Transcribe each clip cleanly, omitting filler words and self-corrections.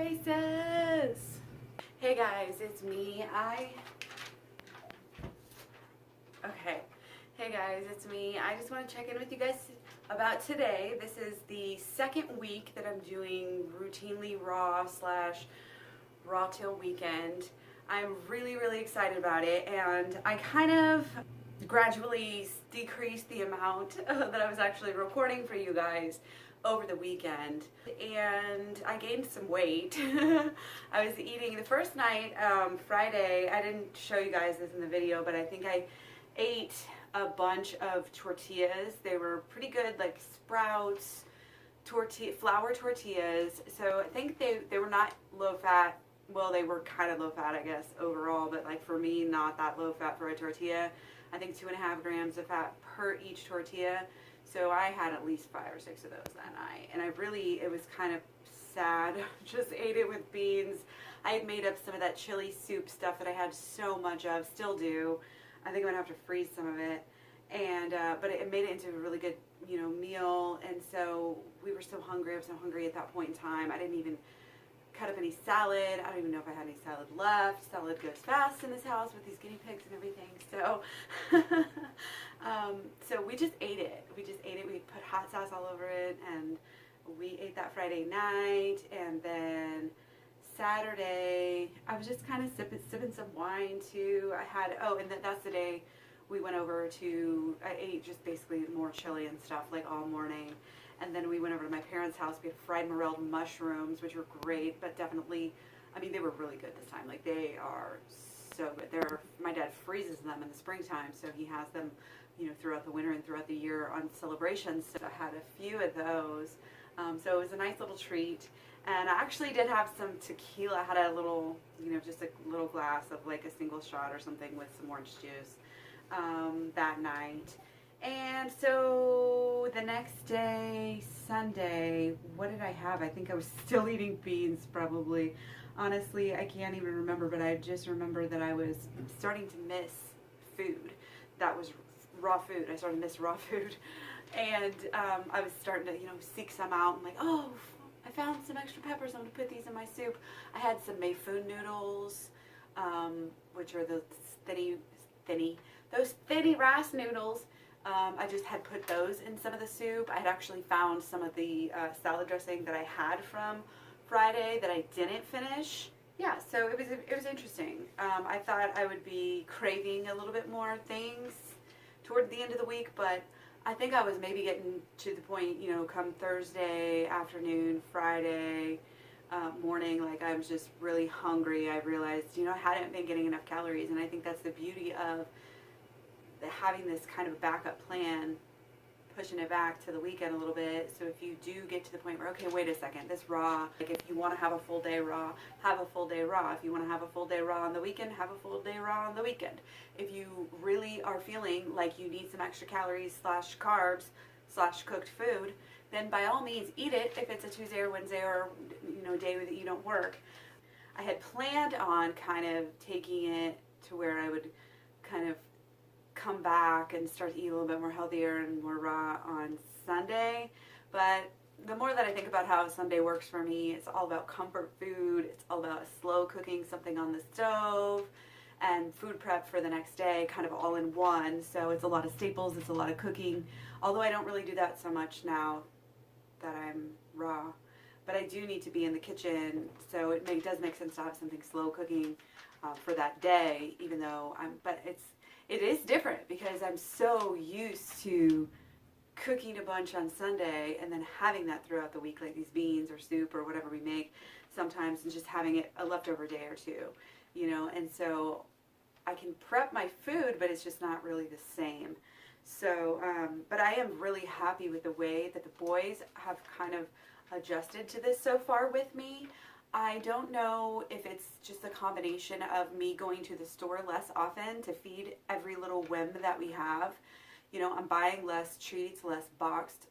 faces. Hey guys, it's me. Hey guys, it's me. I just want to check in with you guys about today. This is the second week that I'm doing routinely raw / raw till weekend. I'm really excited about it, and I kind of gradually decreased the amount that I was actually recording for you guys over the weekend, and I gained some weight. I was eating the first night, Friday. I didn't show you guys this in the video, but I think I ate a bunch of tortillas. They were pretty good, like Sprouts flour tortillas. So I think they were not low fat. Well, they were kind of low fat, I guess, overall, but like for me, not that low fat for a tortilla. I think 2.5 grams of fat per each tortilla. So I had at least 5 or 6 of those that night, and it was kind of sad. Just ate it with beans. I had made up some of that chili soup stuff that I had so much of, still do. I think I'm gonna have to freeze some of it, and but it made it into a really good, meal. And so we were so hungry. I was so hungry at that point in time. I didn't even cut up any salad. I don't even know if I had any salad left. Salad goes fast in this house with these guinea pigs and everything. So, so we just ate it. We put hot sauce all over it, and we ate that Friday night. And then Saturday, I was just kind of sipping some wine too. And that's the day we went over to, I ate just basically more chili and stuff like all morning. And then we went over to my parents' house. We had fried morelled mushrooms, which were great, but definitely, they were really good this time. Like, they are so good. My dad freezes them in the springtime, so he has them, throughout the winter and throughout the year on celebrations. So I had a few of those. So it was a nice little treat. And I actually did have some tequila. I had a little, just a little glass of like a single shot or something with some orange juice that night. And so the next day, Sunday, what did I have? I think I was still eating beans probably. Honestly, I can't even remember, but I just remember that I was starting to miss food. That was raw food. I started to miss raw food. And I was starting to, seek some out. I'm like, oh, I found some extra peppers. I'm going to put these in my soup. I had some mayfoon noodles, which are those thinny rice noodles. I just had put those in some of the soup. I had actually found some of the salad dressing that I had from Friday that I didn't finish. Yeah, so it was interesting. I thought I would be craving a little bit more things toward the end of the week, but I think I was maybe getting to the point, come Thursday afternoon, Friday morning, like I was just really hungry. I realized, I hadn't been getting enough calories, and I think that's the beauty of having this kind of backup plan, pushing it back to the weekend a little bit. So if you do get to the point where, okay, wait a second, this raw, like if you want to have a full day raw, have a full day raw. If you want to have a full day raw on the weekend, have a full day raw on the weekend. If you really are feeling like you need some extra calories / carbs / cooked food, then by all means eat it if it's a Tuesday or Wednesday or day that you don't work. I had planned on kind of taking it to where I would kind of come back and start to eat a little bit more healthier and more raw on Sunday, but the more that I think about how Sunday works for me, it's all about comfort food. It's all about slow cooking something on the stove and food prep for the next day, kind of all in one. So it's a lot of staples, it's a lot of cooking, although I don't really do that so much now that I'm raw, but I do need to be in the kitchen, so it does make sense to have something slow cooking for that day, even though it is different because I'm so used to cooking a bunch on Sunday and then having that throughout the week, like these beans or soup or whatever we make sometimes, and just having it a leftover day or two, and so I can prep my food, but it's just not really the same. So, but I am really happy with the way that the boys have kind of adjusted to this so far with me. I don't know if it's just a combination of me going to the store less often to feed every little whim that we have. I'm buying less treats, less boxed,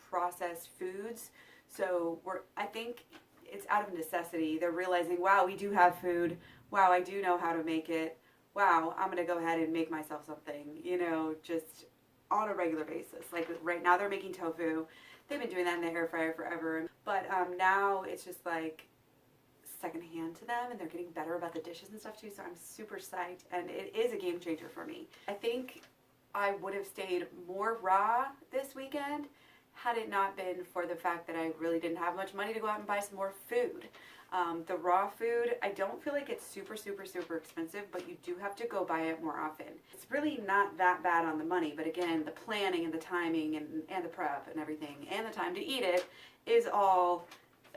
processed foods. So I think it's out of necessity. They're realizing, wow, we do have food. Wow, I do know how to make it. Wow, I'm going to go ahead and make myself something, just on a regular basis. Like right now they're making tofu. They've been doing that in the air fryer forever. But now it's just like secondhand to them, and they're getting better about the dishes and stuff too, so I'm super psyched, and it is a game changer for me. I think I would have stayed more raw this weekend had it not been for the fact that I really didn't have much money to go out and buy some more food. The raw food, I don't feel like it's super expensive, but you do have to go buy it more often. It's really not that bad on the money, but again, the planning and the timing and the prep and everything and the time to eat it is all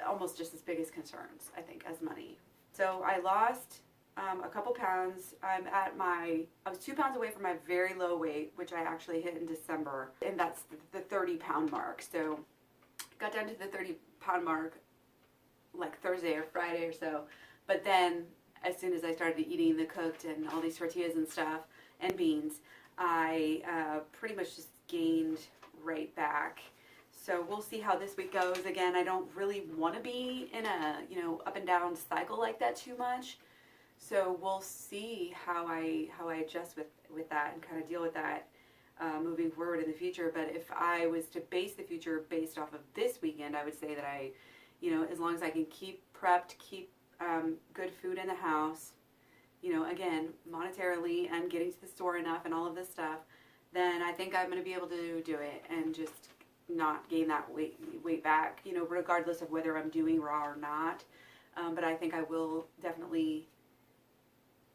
almost just as big as concerns, I think, as money. So I lost a couple pounds. I was 2 pounds away from my very low weight, which I actually hit in December, and that's the 30-pound mark. So got down to the 30-pound mark like Thursday or Friday or so, but then as soon as I started eating the cooked and all these tortillas and stuff and beans, I pretty much just gained right back. So we'll see how this week goes. Again, I don't really want to be in a up and down cycle like that too much, so we'll see how I adjust with that and kind of deal with that moving forward in the future. But if I was to base the future based off of this weekend, I would say that as long as I can keep prepped, keep good food in the house, again, monetarily and getting to the store enough and all of this stuff, then I think I'm going to be able to do it and just not gain that weight back, regardless of whether I'm doing raw or not. But I think I will definitely,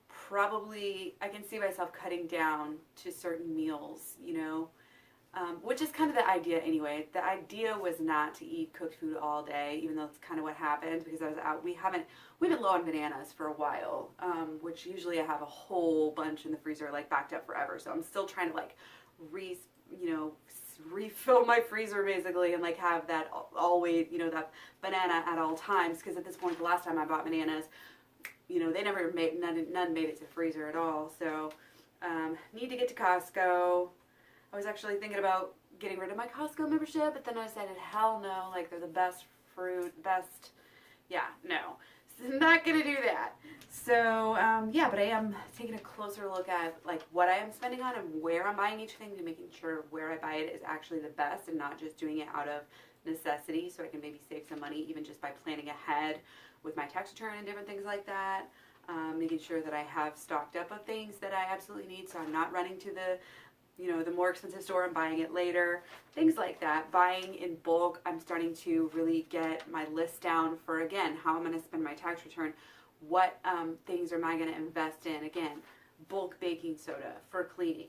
probably, I can see myself cutting down to certain meals, which is kind of the idea anyway. The idea was not to eat cooked food all day, even though that's kind of what happened because I was out. We've been low on bananas for a while, which usually I have a whole bunch in the freezer, like backed up forever. So I'm still trying to like refill my freezer basically and like have that always, that banana at all times. Because at this point, the last time I bought bananas, they never made, none made it to the freezer at all. So need to get to Costco. I was actually thinking about getting rid of my Costco membership, but then I decided, hell no, like they're the best fruit, no. So I'm not going to do that. So, but I am taking a closer look at like what I am spending on and where I'm buying each thing, to making sure where I buy it is actually the best and not just doing it out of necessity, so I can maybe save some money even just by planning ahead with my tax return and different things like that. Making sure that I have stocked up of things that I absolutely need, so I'm not running to the more expensive store and buying it later. Things like that. Buying in bulk. I'm starting to really get my list down for, again, how I'm going to spend my tax return. What things am I going to invest in? Again, bulk baking soda for cleaning.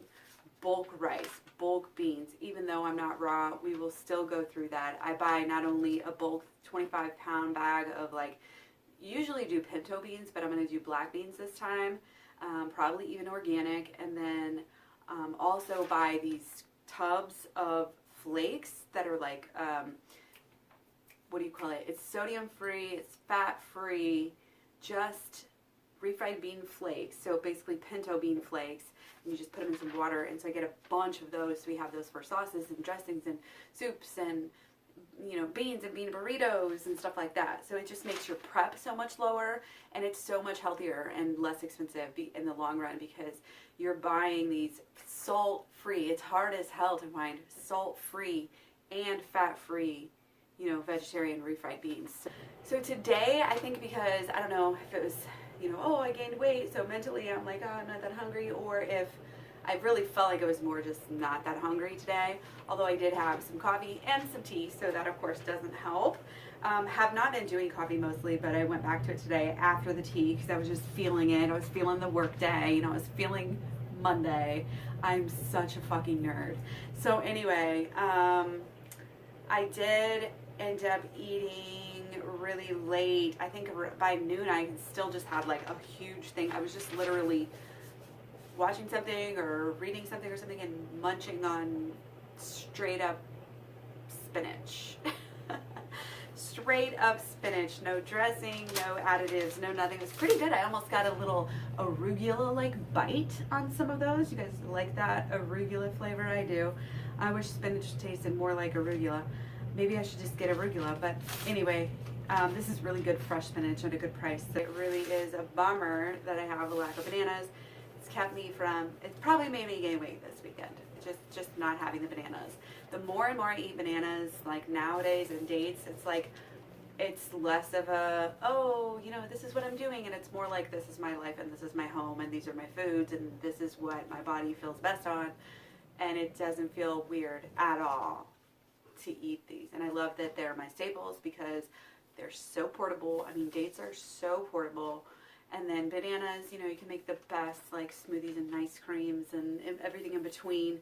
Bulk rice. Bulk beans. Even though I'm not raw, we will still go through that. I buy not only a bulk 25-pound bag of usually do pinto beans, but I'm going to do black beans this time. Probably even organic. And then also buy these tubs of flakes that are like, what do you call it? It's sodium free, it's fat free, just refried bean flakes. So basically pinto bean flakes, and you just put them in some water. And so I get a bunch of those. So we have those for sauces and dressings and soups and beans and bean burritos and stuff like that. So it just makes your prep so much lower, and it's so much healthier and less expensive in the long run because you're buying these salt-free. It's hard as hell to find salt-free and fat-free, vegetarian refried beans. So today, I think because, I don't know if it was, I gained weight, so mentally I'm like, oh, I'm not that hungry, or if I really felt like I was more just not that hungry today, although I did have some coffee and some tea, so that of course doesn't help. Have not been doing coffee mostly, but I went back to it today after the tea because I was just feeling it. I was feeling the work day, I was feeling Monday. I'm such a fucking nerd. So anyway, I did end up eating really late. I think by noon I still just had like a huge thing. I was just literally watching something or reading something or something and munching on straight up spinach. Straight up spinach. No dressing, no additives, no nothing. It was pretty good. I almost got a little arugula-like bite on some of those. You guys like that arugula flavor? I do. I wish spinach tasted more like arugula. Maybe I should just get arugula. But anyway, this is really good fresh spinach at a good price. It really is a bummer that I have a lack of bananas. Kept me from, it's probably made me gain weight this weekend, just not having the bananas. The more and more I eat bananas, like nowadays and dates, it's like it's less of a, oh, you know, this is what I'm doing, and it's more like, this is my life and this is my home and these are my foods and this is what my body feels best on, and it doesn't feel weird at all to eat these. And I love that they're my staples because they're so portable. I mean, dates are so portable. And then bananas, you know, you can make the best like smoothies and ice creams and everything in between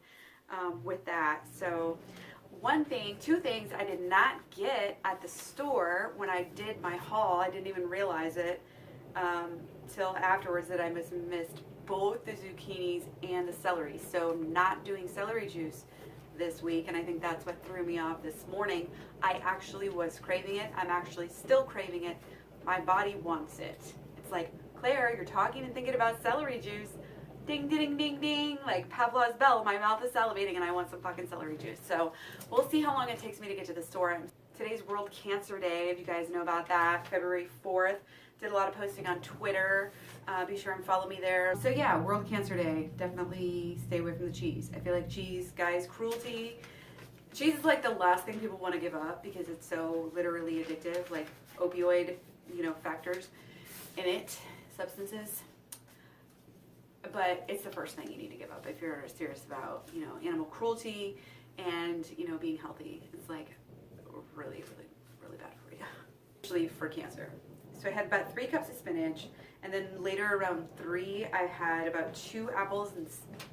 with that. So two things I did not get at the store when I did my haul. I didn't even realize it till afterwards that I missed both the zucchinis and the celery. So not doing celery juice this week, and I think that's what threw me off this morning. I actually was craving it. I'm actually still craving it. My body wants it. It's like, Claire, you're talking and thinking about celery juice. Ding, ding, ding, ding, like Pavlov's bell. My mouth is salivating and I want some fucking celery juice. So we'll see how long it takes me to get to the store. Today's World Cancer Day, if you guys know about that, February 4th. Did a lot of posting on Twitter. Be sure and follow me there. So yeah, World Cancer Day. Definitely stay away from the cheese. I feel like cheese, guys, cruelty. Cheese is like the last thing people want to give up because it's so literally addictive, like opioid, you know, factors in it, substances. But it's the first thing you need to give up if you're serious about, you know, animal cruelty and, you know, being healthy. It's like really, really, really bad for you. Especially for cancer. So I had about 3 cups of spinach, and then later around 3, I had about 2 apples, and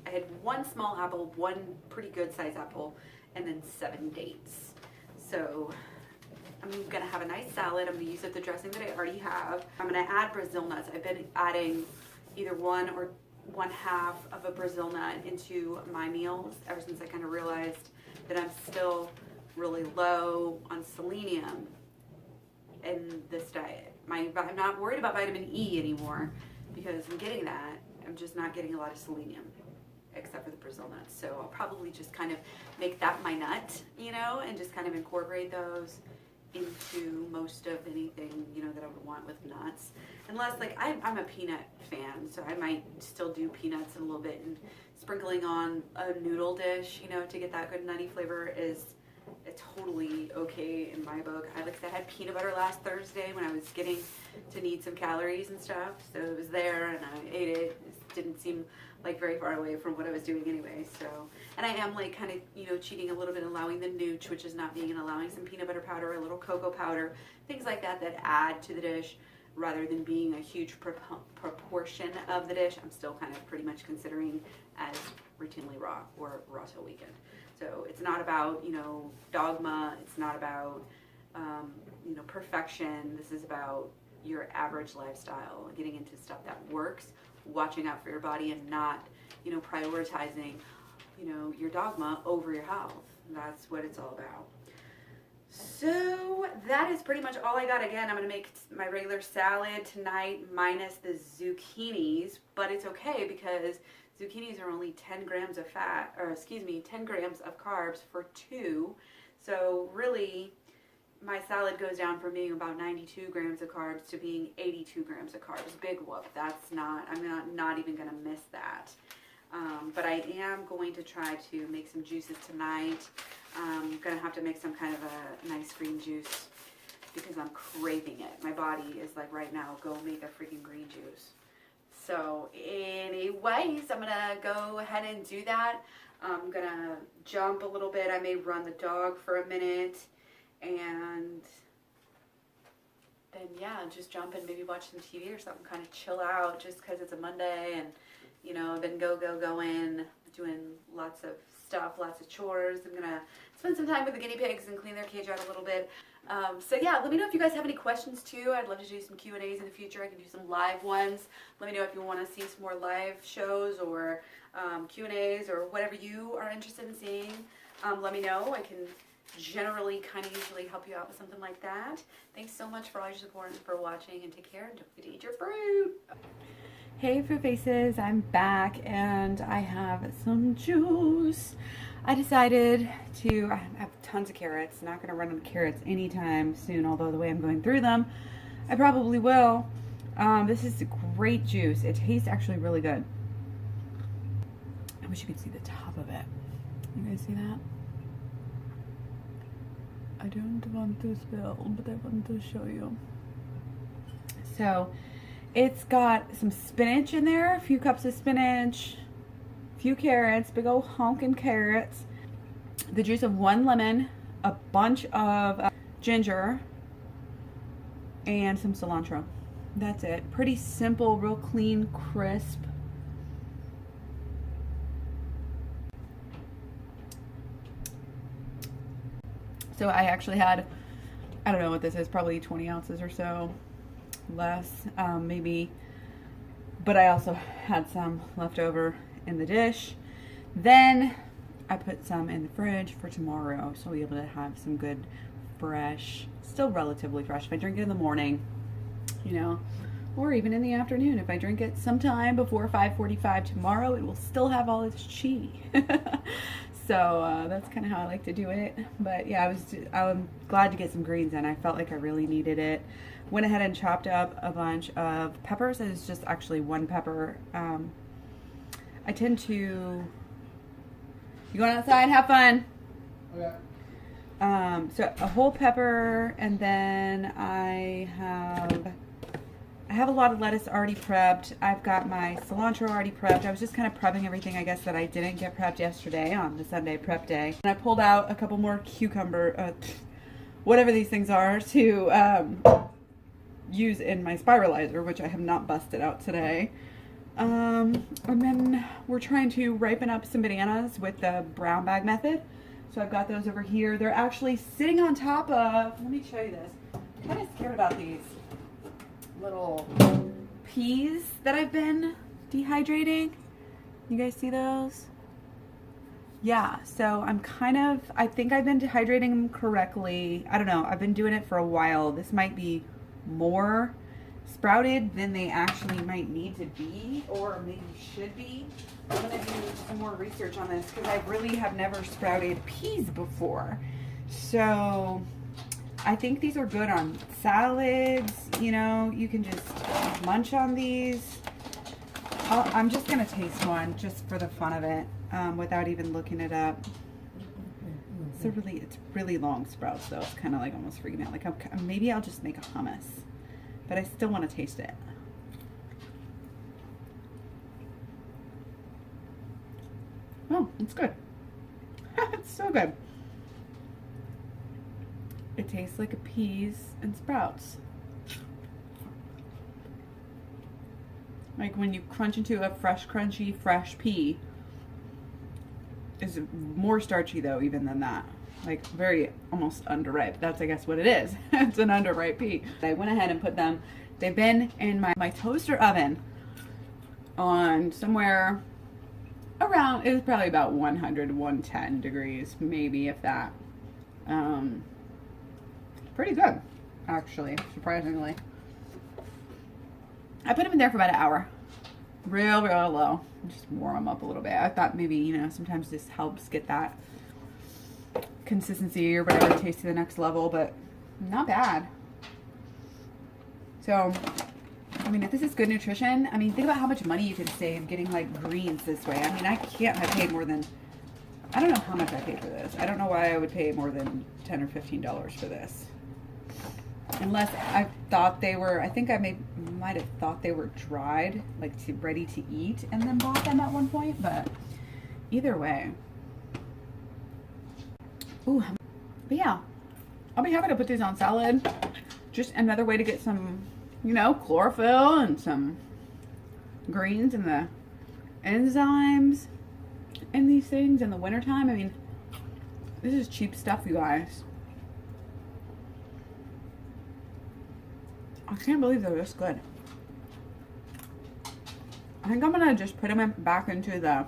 I had 1 small apple, 1 pretty good sized apple, and then 7 dates. So I'm gonna have a nice salad. I'm gonna use up the dressing that I already have. I'm gonna add Brazil nuts. I've been adding either 1 or 1/2 of a Brazil nut into my meals ever since I kind of realized that I'm still really low on selenium in this diet. I'm not worried about vitamin E anymore because I'm getting that. I'm just not getting a lot of selenium except for the Brazil nuts. So I'll probably just kind of make that my nut, you know, and just kind of incorporate those into most of anything, you know, that I would want with nuts. Unless, like, I'm a peanut fan, so I might still do peanuts in a little bit, and sprinkling on a noodle dish, you know, to get that good nutty flavor is totally okay in my book. I had peanut butter last Thursday when I was getting to need some calories and stuff, so it was there and I ate it. It didn't seem like very far away from what I was doing anyway. So, and I am like kind of, you know, cheating a little bit, allowing the nooch, which is not vegan, allowing some peanut butter powder, a little cocoa powder, things like that that add to the dish rather than being a huge proportion of the dish. I'm still kind of pretty much considering as routinely raw or raw till weekend. So it's not about, you know, dogma. It's not about, you know, perfection. This is about your average lifestyle, getting into stuff that works, watching out for your body, and not, you know, prioritizing, you know, your dogma over your health. That's what it's all about. So that is pretty much all I got. Again, I'm going to make my regular salad tonight minus the zucchinis, but it's okay because zucchinis are only 10 grams of fat, or excuse me, 10 grams of carbs for 2. So really, my salad goes down from being about 92 grams of carbs to being 82 grams of carbs. Big whoop. That's not, I'm not even going to miss that. But I am going to try to make some juices tonight. I'm going to have to make some kind of a nice green juice because I'm craving it. My body is like, right now, go make a freaking green juice. So anyways, I'm going to go ahead and do that. I'm going to jump a little bit. I may run the dog for a minute. And then, yeah, just jump and maybe watch some TV or something, kind of chill out just because it's a Monday and, you know, I've been going, doing lots of stuff, lots of chores. I'm going to spend some time with the guinea pigs and clean their cage out a little bit. So, yeah, let me know if you guys have any questions, too. I'd love to do some Q&As in the future. I can do some live ones. Let me know if you want to see some more live shows or Q&As or whatever you are interested in seeing. Let me know. I can generally kind of usually help you out with something like that. Thanks so much for all your support and for watching, and take care, and don't forget to eat your fruit. Hey Fruit Faces, I'm back and I have some juice. I decided to, I have tons of carrots, not going to run out of carrots anytime soon, although the way I'm going through them, I probably will. This is a great juice. It tastes actually really good. I wish you could see the top of it. You guys see that? I don't want to spill, but I want to show you. So it's got some spinach in there, a few cups of spinach, a few carrots, big old honkin' carrots, the juice of 1 lemon, a bunch of ginger, and some cilantro. That's it. Pretty simple, real clean, crisp. So I actually had, I don't know what this is, probably 20 ounces or so, less, maybe. But I also had some left over in the dish. Then I put some in the fridge for tomorrow, so I'll be able to have some good, fresh, still relatively fresh. If I drink it in the morning, you know, or even in the afternoon, if I drink it sometime before 5:45 tomorrow, it will still have all its chi. So that's kind of how I like to do it. But yeah, I'm glad to get some greens in. I felt like I really needed it. Went ahead and chopped up a bunch of peppers. It's just actually 1 pepper. I tend to... You going outside? Have fun. Okay. So a whole pepper, and then I have a lot of lettuce already prepped. I've got my cilantro already prepped. I was just kind of prepping everything, I guess, that I didn't get prepped yesterday on the Sunday prep day. And I pulled out a couple more cucumber, whatever these things are, to use in my spiralizer, which I have not busted out today. And then we're trying to ripen up some bananas with the brown bag method. So I've got those over here. They're actually sitting on top of, let me show you this. I'm kind of scared about these little peas that I've been dehydrating. You guys see those? Yeah, so I think I've been dehydrating them correctly. I don't know, I've been doing it for a while. This might be more sprouted than they actually might need to be, or maybe should be. I'm gonna do some more research on this because I really have never sprouted peas before. So I think these are good on salads. You know, you can just munch on these. I'm just gonna taste one just for the fun of it, without even looking it up. It's really long sprouts though. It's kind of like almost freaking out. Like maybe I'll just make a hummus, but I still want to taste it. Oh, it's good. It's so good. It tastes like a peas and sprouts. Like when you crunch into a fresh, crunchy, fresh pea. Is more starchy though, even than that. Like very almost underripe. That's I guess what it is. It's an underripe pea. I went ahead and put them. They've been in my toaster oven on somewhere around, it was probably about 100 to 110 degrees, maybe if that. Pretty good, actually, surprisingly. I put them in there for about an hour. Real low. Just warm them up a little bit. I thought maybe, you know, sometimes this helps get that consistency or whatever taste to the next level, but not bad. So, I mean, if this is good nutrition, I mean, think about how much money you can save getting like greens this way. I mean, I can't have paid more than, I don't know how much I paid for this. I don't know why I would pay more than $10 or $15 for this. Unless I thought they were, I think I might have thought they were dried, like ready to eat, and then bought them at one point, but either way. Ooh, but yeah, I'll be happy to put these on salad. Just another way to get some, you know, chlorophyll and some greens and the enzymes in these things in the wintertime. I mean, this is cheap stuff, you guys. I can't believe they're this good. I think I'm gonna just put them back into the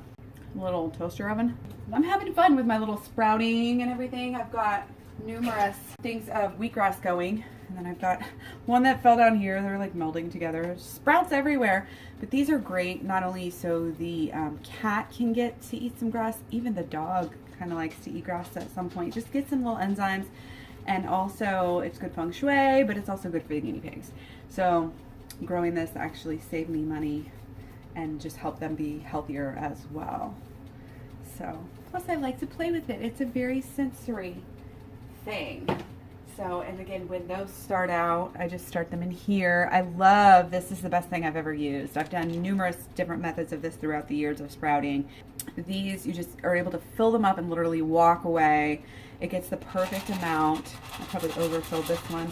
little toaster oven. I'm having fun with my little sprouting and everything. I've got numerous things of wheatgrass going. And then I've got one that fell down here. They're like melding together. Sprouts everywhere. But these are great, not only so the cat can get to eat some grass, even the dog kind of likes to eat grass at some point. Just get some little enzymes. And also, it's good feng shui, but it's also good for the guinea pigs. So, growing this actually saved me money and just helped them be healthier as well. So, plus I like to play with it. It's a very sensory thing. So, and again, when those start out, I just start them in here. I love, this is the best thing I've ever used. I've done numerous different methods of this throughout the years of sprouting. These, you just are able to fill them up and literally walk away. It gets the perfect amount. I probably overfilled this one.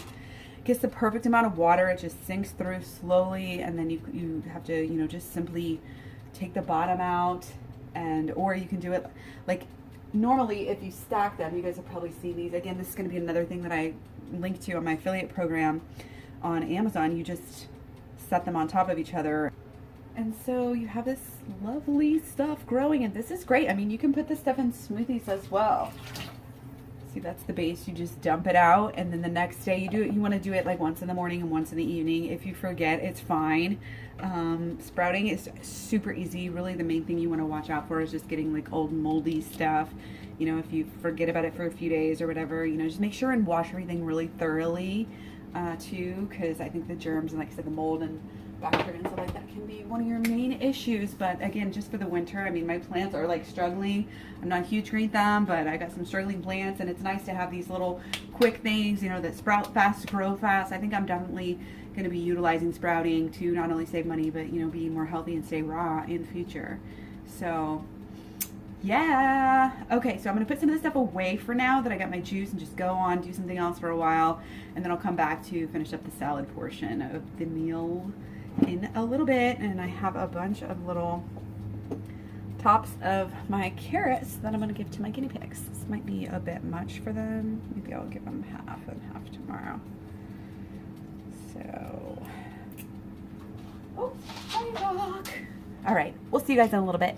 It gets the perfect amount of water. It just sinks through slowly, and then you have to, you know, just simply take the bottom out, and, or you can do it like, normally, if you stack them, you guys have probably seen these. Again, this is going to be another thing that I link to on my affiliate program on Amazon. You just set them on top of each other. And so you have this lovely stuff growing, and this is great. I mean, you can put this stuff in smoothies as well. See, that's the base. You just dump it out, and then the next day you do it. You want to do it like once in the morning and once in the evening. If you forget, it's fine. Sprouting is super easy. Really, the main thing you want to watch out for is just getting like old moldy stuff. You know, if you forget about it for a few days or whatever, you know, just make sure and wash everything really thoroughly too, because I think the germs and, like I said, the mold and bacteria and stuff like that can be one of your main issues. But again, just for the winter, I mean, my plants are like struggling. I'm not a huge green thumb, but I got some struggling plants, and it's nice to have these little quick things, you know, that sprout fast, grow fast. I think I'm definitely going to be utilizing sprouting to not only save money, but, you know, be more healthy and stay raw in the future. So yeah. Okay, so I'm going to put some of this stuff away for now that I got my juice, and just go on, do something else for a while, and then I'll come back to finish up the salad portion of the meal in a little bit. And I have a bunch of little tops of my carrots that I'm going to give to my guinea pigs. This might be a bit much for them. Maybe I'll give them half and half tomorrow. So, oh, hi, dog. All right, we'll see you guys in a little bit.